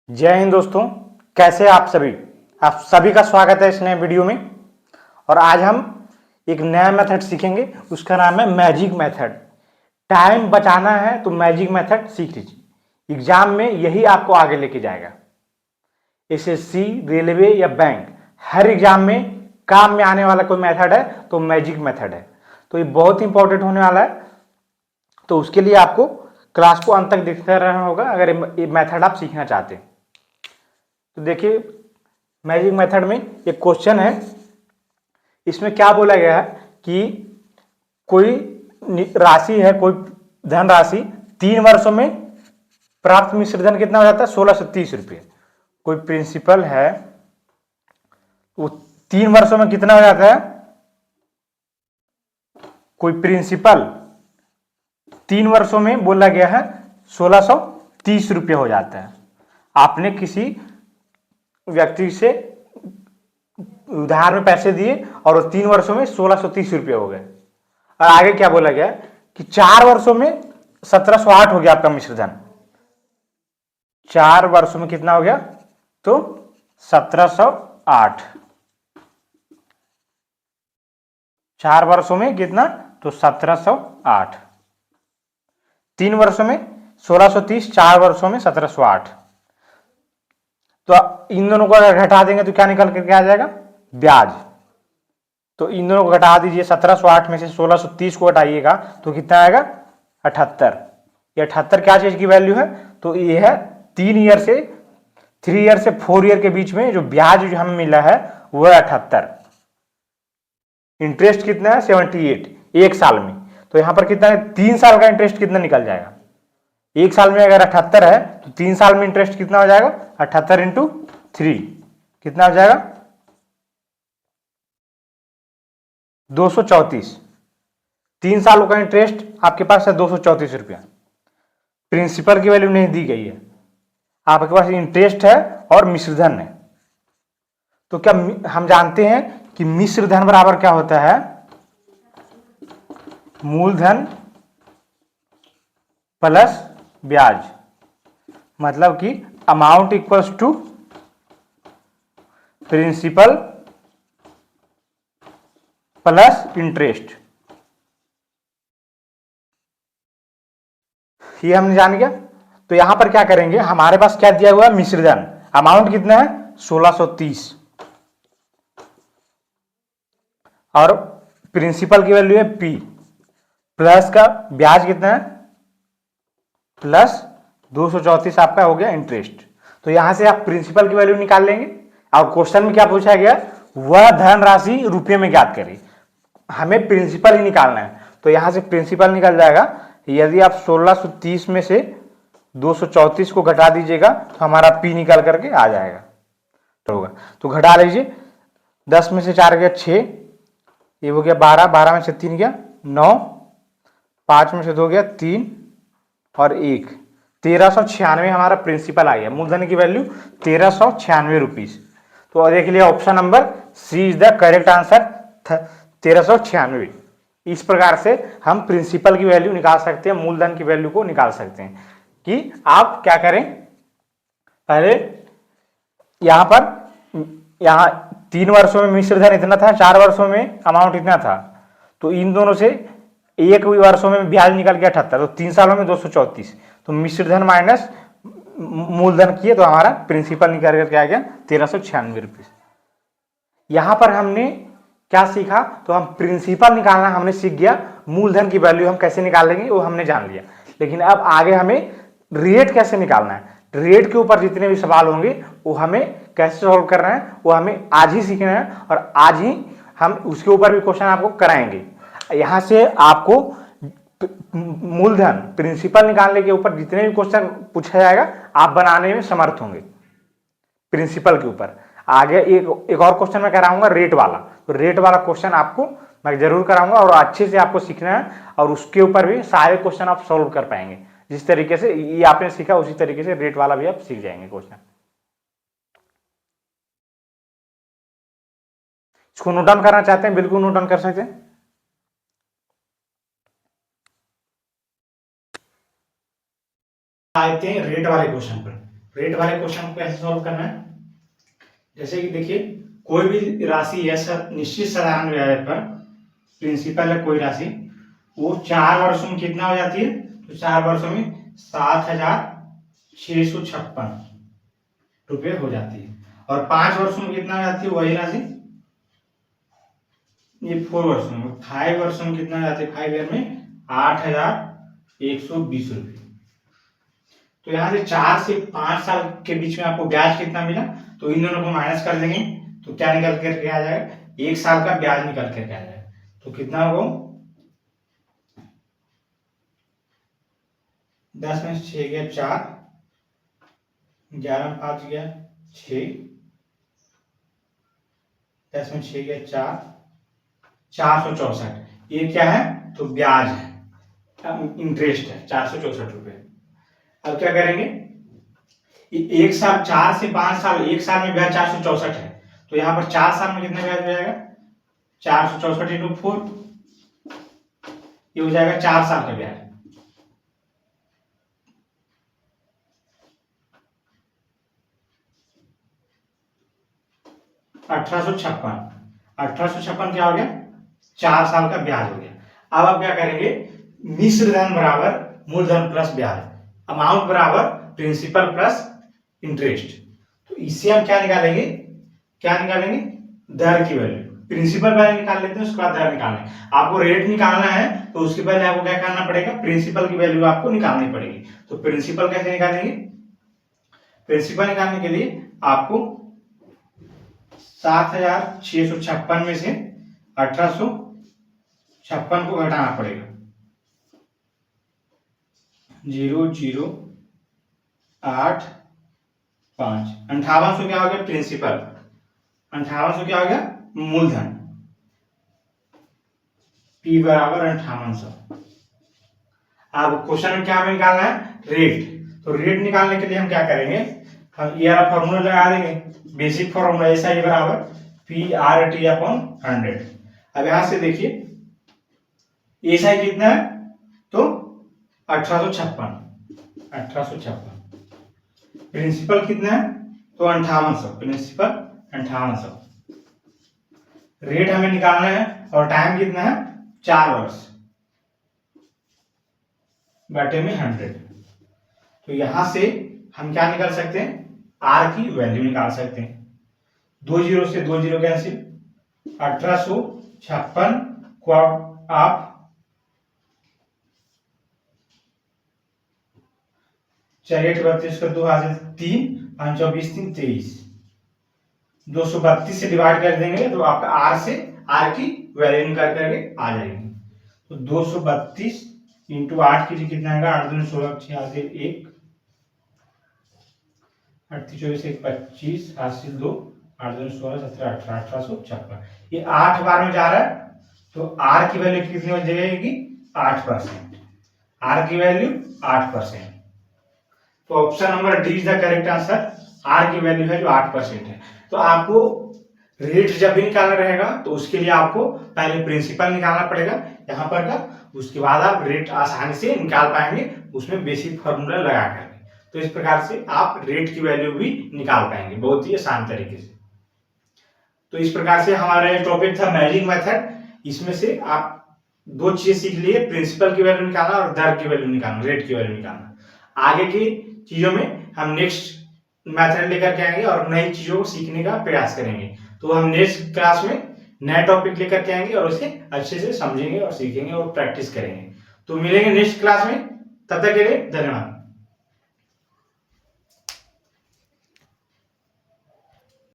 जय हिंद दोस्तों, कैसे आप सभी। आप सभी का स्वागत है इस नए वीडियो में। और आज हम एक नया मेथड सीखेंगे, उसका नाम है मैजिक मेथड। टाइम बचाना है तो मैजिक मेथड सीख लीजिए, एग्जाम में यही आपको आगे लेके जाएगा। एसएससी, रेलवे या बैंक, हर एग्जाम में काम में आने वाला कोई मेथड है तो मैजिक मेथड है। तो ये बहुत इंपॉर्टेंट होने वाला है, तो उसके लिए आपको क्लास को अंत तक देखते रहना होगा अगर ये मेथड आप सीखना चाहते हैं। तो देखिए, मैजिक मेथड में एक क्वेश्चन है, इसमें क्या बोला गया है कि कोई राशि है, कोई धनराशि 3 वर्षों में प्राप्त मिश्र धन कितना हो जाता है? 1630 रुपये। कोई प्रिंसिपल है, वो 3 वर्षों में कितना हो जाता है? कोई प्रिंसिपल 3 वर्षों में बोला गया है 1630 रुपये हो जाता है। आपने किसी व्यक्ति से उधार में पैसे दिए और 3 वर्षों में 1630 रुपये हो गए। और आगे क्या बोला गया कि 4 वर्षों में 1708 हो गया आपका मिश्र धन। 4 वर्षों में कितना हो गया? तो 1708। 4 वर्षों में कितना? तो 1708। 3 वर्षों में 1630, 4 वर्षों में 1708। तो इन दोनों को अगर घटा देंगे तो क्या निकल करके आ जाएगा? ब्याज। तो इन दोनों को घटा दीजिए, 1708 में से 1630 को घटाइएगा तो कितना आएगा? 78। ये 78 क्या चीज की वैल्यू है? तो ये है 3 ईयर से 4 ईयर के बीच में जो ब्याज जो हमें मिला है वो है 78। इंटरेस्ट कितना है? 78 एक साल में। तो यहां पर कितना है? 3 साल का इंटरेस्ट कितना निकल जाएगा? एक साल में अगर 78 है तो 3 साल में इंटरेस्ट कितना हो जाएगा? 78 इंटू 3 कितना हो जाएगा? 234। 3 सालों का इंटरेस्ट आपके पास है 234 रुपया। प्रिंसिपल की वैल्यू नहीं दी गई है, आपके पास इंटरेस्ट है और मिश्रधन है। तो क्या हम जानते हैं कि मिश्रधन बराबर क्या होता है? मूलधन प्लस ब्याज। मतलब कि amount equals to principal plus interest. ये हमने जान गया। तो यहां पर क्या करेंगे, हमारे पास क्या दिया हुआ है? मिश्रधन। अमाउंट कितना है? 1630। और प्रिंसिपल की वैल्यू है पी, प्लस का ब्याज कितना है? प्लस 234 आपका हो गया इंटरेस्ट। तो यहां से आप प्रिंसिपल की वैल्यू निकाल लेंगे। और क्वेश्चन में क्या पूछा गया? वह धनराशि रुपये में ज्ञात करें। हमें प्रिंसिपल ही निकालना है, तो यहां से प्रिंसिपल निकल जाएगा। यदि आप 1630 में से 234 को घटा दीजिएगा तो हमारा पी निकल करके आ जाएगा। तो घटा लीजिए, 10 में से 4 गया 6, ये हो गया 12, 12 में से 3 गया 9, 5 में से 2 गया 3 और 1, 1396 हमारा प्रिंसिपल आ गया। मूलधन की वैल्यू 1396 रुपीज। तो देख लिया, option number C is the correct answer, 1396। इस प्रकार से हम प्रिंसिपल की वैल्यू निकाल सकते हैं, मूलधन की वैल्यू को निकाल सकते हैं। कि आप क्या करें, पहले यहां पर 3 वर्षों में मिश्रधन इतना था, 4 वर्षों में अमाउंट इतना था। तो इन दोनों से एक वर्षों में ब्याज निकल गया 78, तो 3 सालों में 234। तो मिश्रधन माइनस मूलधन किए तो हमारा प्रिंसिपल निकल करके आ गया 1396 रुपये। यहां पर हमने क्या सीखा? तो हम प्रिंसिपल निकालना हमने सीख गया, मूलधन की वैल्यू हम कैसे निकाल लेंगे वो हमने जान लिया। लेकिन अब आगे हमें रेट कैसे निकालना है, रेट के ऊपर जितने भी सवाल होंगे वो हमें कैसे सॉल्व करना है वो हमें आज ही सीखना है। और आज ही हम उसके ऊपर भी क्वेश्चन आपको कराएंगे। यहां से आपको मूलधन प्रिंसिपल निकालने के ऊपर जितने भी क्वेश्चन पूछा जाएगा आप बनाने में समर्थ होंगे प्रिंसिपल के ऊपर। आगे एक और क्वेश्चन मैं कराऊंगा रेट वाला, तो रेट वाला क्वेश्चन आपको मैं जरूर कराऊंगा और अच्छे से आपको सीखना है। और उसके ऊपर भी सारे क्वेश्चन आप सॉल्व कर पाएंगे। जिस तरीके से ये आपने सीखा उसी तरीके से रेट वाला भी आप सीख जाएंगे क्वेश्चन। इसको नोट डाउन करना चाहते हैं, बिल्कुल नोट डाउन कर सकते हैं। आते हैं रेट वाले क्वेश्चन पर। रेट वाले क्वेश्चन को कैसे सॉल्व करना है, जैसे कि देखिए कोई भी राशि है निश्चित साधारण ब्याज पर, प्रिंसिपल है कोई राशि, वो 4 वर्षों में कितना हो जाती है, तो 4 वर्षों में 7,656 रुपये हो जाती है। और 5 वर्षों में कितना हो जाती है वही राशि, ये 4 वर्षों में, 5 वर्षों में कितना हो जाती है, 5 ईयर में 8,120 रुपये। तो यहाँ से 4 से 5 साल के बीच में आपको ब्याज कितना मिला, तो इन दोनों को माइनस कर देंगे तो क्या निकल करके आ जाएगा, 1 साल का ब्याज निकल करके आ जाएगा। तो कितना होगा, 10 में 6 गया 4, 11 में 5 गया 6, 10 में 6 गया 4, 464। ये क्या है, तो ब्याज है, इंटरेस्ट है 464 रुपये। अब क्या करेंगे, 1 साल, 4 से 5 साल, 1 साल में ब्याज 464 है, तो यहाँ पर 4 साल में कितना ब्याज हो जाएगा, 464 इंटू 4, ये हो जाएगा 4 साल का ब्याज। अठारह सौ छप्पन क्या हो गया, 4 साल का ब्याज हो गया। अब आप क्या करेंगे, मिश्र धन बराबर मूलधन प्लस ब्याज, अमाउंट बराबर प्रिंसिपल प्लस इंटरेस्ट। तो इससे हम क्या निकालेंगे, दर की वैल्यू, प्रिंसिपल पहले निकाल लेते हैं, उसके बाद दर निकालना है। आपको रेट निकालना है तो उसके पहले आपको क्या करना पड़ेगा, प्रिंसिपल की वैल्यू आपको निकालनी पड़ेगी। तो प्रिंसिपल कैसे निकालेंगे, प्रिंसिपल निकालने के लिए आपको 7,656 में से 1856 को घटाना पड़ेगा, 0,085। 5800 क्या हो गया प्रिंसिपल, 5800 क्या हो गया मूलधन, P बराबर 5800। अब क्वेश्चन में क्या हमें निकालना है, रेट। तो रेट निकालने के लिए हम क्या करेंगे, हम ये वाला फॉर्मूला लगा देंगे, बेसिक फॉर्मूला SI बराबर PRT/100। अब यहां से देखिए SI कितना है, तो 1856, प्रिंसिपल कितना है, तो 5800, प्रिंसिपल 5800। रेट हमें निकालना है और टाइम कितना है, 4 वर्ष बटे में 100। तो यहां से हम क्या निकाल सकते हैं, R की वैल्यू निकाल सकते हैं। 2 जीरो से 2 जीरो कैंसिल, 1856 को आप 4 8 32 कर 2 हाथ से 3 5 24 3 23, 232 से डिवाइड कर देंगे तो आपका R की वैल्यू निकाल करके आ जाएगी। तो 232 इंटू 8 कीजिए कितना आएगा, 8 दूनी 16 6 हाथ से 1 8 24 1 25 हासिल 2 8 दूनी 16 17 18 1856। ये 8 बार में जा रहा है तो R की वैल्यू कितनी हो जाएगी, 8%। R की वैल्यू 8%। तो option number D is the correct answer, R की वैल्यू है जो 8% है। तो आपको रेट जब भी निकालना रहेगा तो उसके लिए आपको पहले प्रिंसिपल निकालना पड़ेगा यहाँ पर का, उसके बाद आप रेट आसानी से निकाल पाएंगे उसमें बेसिक फॉर्मूला लगा करके। तो इस प्रकार से आप रेट की वैल्यू भी निकाल पाएंगे बहुत ही आसान तरीके से। तो इस प्रकार से हमारा टॉपिक था मैजिक मेथड। इसमें से आप 2 चीजें सीख लिए, प्रिंसिपल की वैल्यू निकालना और दर की वैल्यू निकालना, रेट की वैल्यू निकालना। आगे की चीजों में हम नेक्स्ट मेथड लेकर के आएंगे और नई चीजों को सीखने का प्रयास करेंगे। तो हम नेक्स्ट क्लास में नया टॉपिक लेकर के आएंगे और उसे अच्छे से समझेंगे और सीखेंगे और प्रैक्टिस करेंगे। तो मिलेंगे नेक्स्ट क्लास में, तब तक के लिए धन्यवाद।